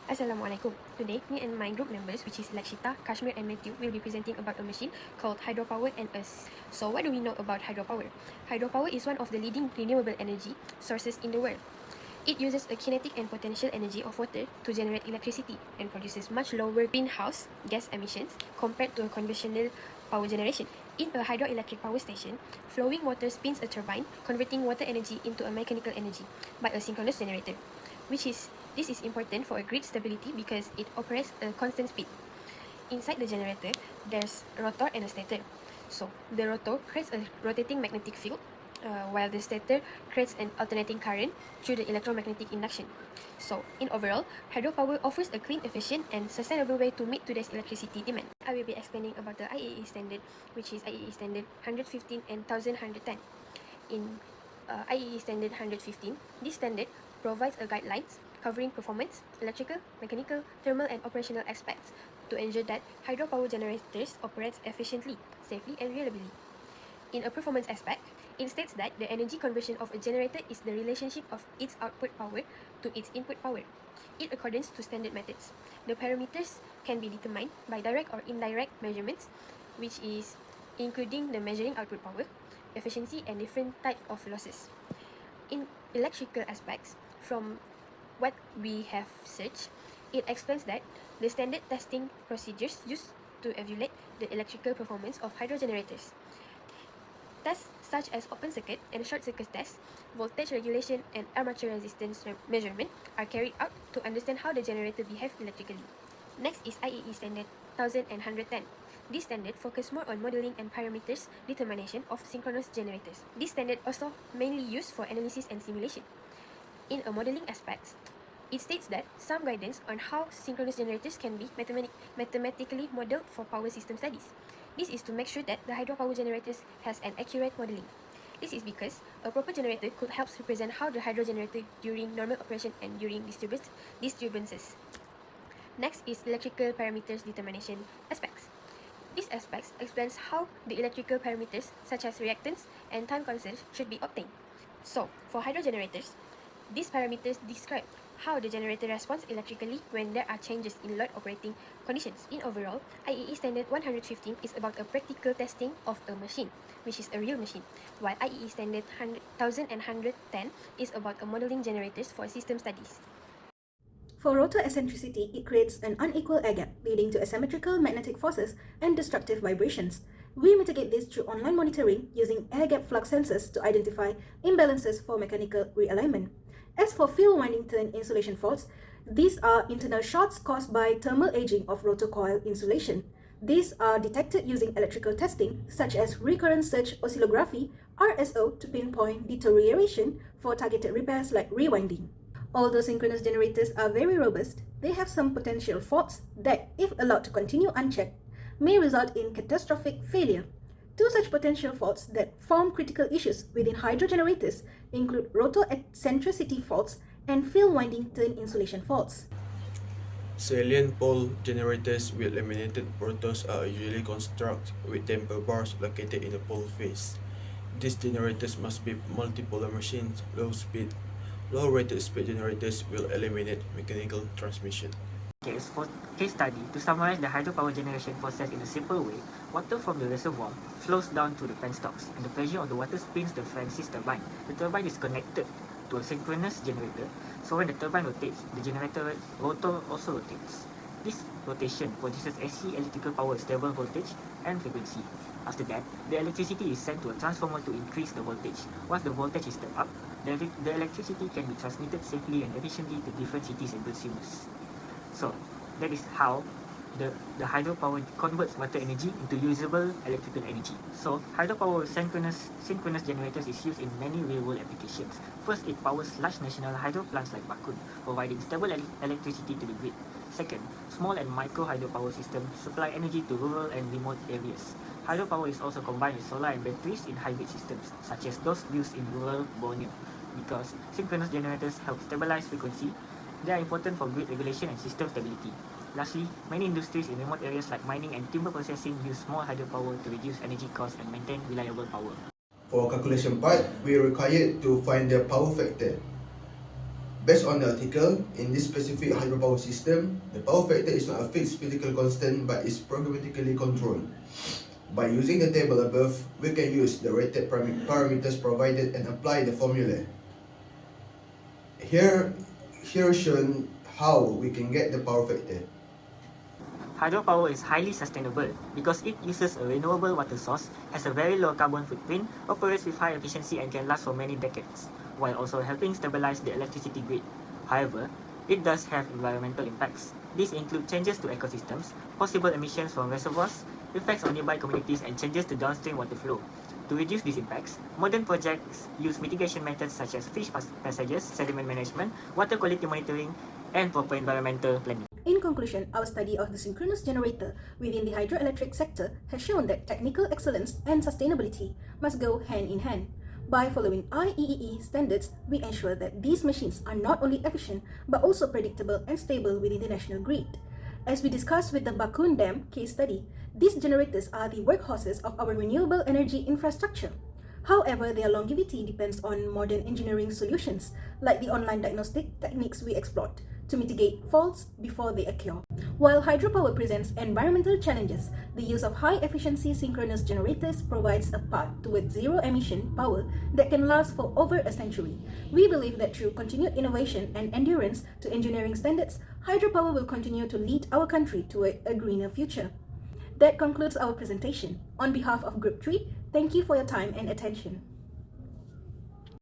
Assalamualaikum. Today, me and my group members, which is Lakshita, Kashmir and Matthew, will be presenting about a machine called Hydropower and us. So what do we know about hydropower? Hydropower is one of the leading renewable energy sources in the world. It uses a kinetic and potential energy of water to generate electricity and produces much lower greenhouse gas emissions compared to a conventional power generation. In a hydroelectric power station, flowing water spins a turbine, converting water energy into a mechanical energy by a synchronous generator, this is important for a grid stability because it operates a constant speed. Inside the generator, there's a rotor and a stator. So the rotor creates a rotating magnetic field, while the stator creates an alternating current through the electromagnetic induction. So in overall, hydropower offers a clean, efficient, and sustainable way to meet today's electricity demand. I will be explaining about the IEE standard, which is IEE standard 115 and 1110. In IEE standard 115, this standard provides a guidelines covering performance, electrical, mechanical, thermal, and operational aspects to ensure that hydropower generators operate efficiently, safely, and reliably. In a performance aspect, it states that the energy conversion of a generator is the relationship of its output power to its input power. In accordance to standard methods, the parameters can be determined by direct or indirect measurements, which is including the measuring output power, efficiency, and different types of losses. In electrical aspects, from what we have searched, it explains that the standard testing procedures used to evaluate the electrical performance of hydro generators. Tests such as open circuit and short circuit tests, voltage regulation, and armature resistance measurement are carried out to understand how the generator behaves electrically. Next is IEE standard 1110. This standard focuses more on modeling and parameters determination of synchronous generators. This standard also mainly used for analysis and simulation. In a modeling aspect, it states that some guidance on how synchronous generators can be mathematically modeled for power system studies. This is to make sure that the hydropower generators has an accurate modeling. This is because a proper generator could help represent how the hydro generator during normal operation and during disturbances. Next is electrical parameters determination aspects. These aspects explains how the electrical parameters such as reactance and time constant should be obtained. So, for hydro generators, these parameters describe how the generator responds electrically when there are changes in load operating conditions. In overall, IEE standard 115 is about a practical testing of a machine, which is a real machine, while IEE standard 1110 is about a modeling generators for system studies. For rotor eccentricity, it creates an unequal air gap, leading to asymmetrical magnetic forces and destructive vibrations. We mitigate this through online monitoring using air gap flux sensors to identify imbalances for mechanical realignment. As for field winding turn insulation faults, these are internal shorts caused by thermal aging of rotor coil insulation. These are detected using electrical testing such as recurrent surge oscillography (RSO) to pinpoint deterioration for targeted repairs like rewinding. Although synchronous generators are very robust, they have some potential faults that, if allowed to continue unchecked, may result in catastrophic failure. Two such potential faults that form critical issues within hydro generators include rotor eccentricity faults and field winding turn insulation faults. Salient pole generators with laminated rotors are usually constructed with damper bars located in the pole face. These generators must be multipolar machines, low rated speed generators will eliminate mechanical transmission. For case study, to summarize the hydropower generation process in a simple way, water from the reservoir flows down to the penstocks, and the pressure of the water spins the Francis turbine. The turbine is connected to a synchronous generator, so when the turbine rotates, the generator rotor also rotates. This rotation produces AC electrical power, stable voltage and frequency. After that, the electricity is sent to a transformer to increase the voltage. Once the voltage is stepped up, the electricity can be transmitted safely and efficiently to different cities and consumers. So, that is how the hydropower converts water energy into usable electrical energy. So, hydropower synchronous generators is used in many real-world applications. First, it powers large national hydro plants like Bakun, providing stable electricity to the grid. Second, small and micro hydropower systems supply energy to rural and remote areas. Hydropower is also combined with solar and batteries in hybrid systems, such as those used in rural Borneo. Because synchronous generators help stabilize frequency, they are important for grid regulation and system stability. Lastly, many industries in remote areas like mining and timber processing use small hydropower to reduce energy costs and maintain reliable power. For calculation part, we are required to find the power factor. Based on the article, in this specific hydropower system, the power factor is not a fixed physical constant but is programmatically controlled. By using the table above, we can use the rated parameters provided and apply the formula. Here shown how we can get the power factor. Hydropower is highly sustainable because it uses a renewable water source, has a very low carbon footprint, operates with high efficiency and can last for many decades, while also helping stabilize the electricity grid. However, it does have environmental impacts. These include changes to ecosystems, possible emissions from reservoirs, effects on nearby communities, and changes to downstream water flow. To reduce these impacts, modern projects use mitigation methods such as fish passages, sediment management, water quality monitoring, and proper environmental planning. In conclusion, our study of the synchronous generator within the hydroelectric sector has shown that technical excellence and sustainability must go hand in hand. By following IEEE standards, we ensure that these machines are not only efficient but also predictable and stable within the national grid. As we discussed with the Bakun Dam case study, these generators are the workhorses of our renewable energy infrastructure. However, their longevity depends on modern engineering solutions, like the online diagnostic techniques we explored, to mitigate faults before they occur. While hydropower presents environmental challenges, the use of high-efficiency synchronous generators provides a path towards zero-emission power that can last for over a century. We believe that through continued innovation and adherence to engineering standards, hydropower will continue to lead our country toward a greener future. That concludes our presentation. On behalf of Group 3, thank you for your time and attention.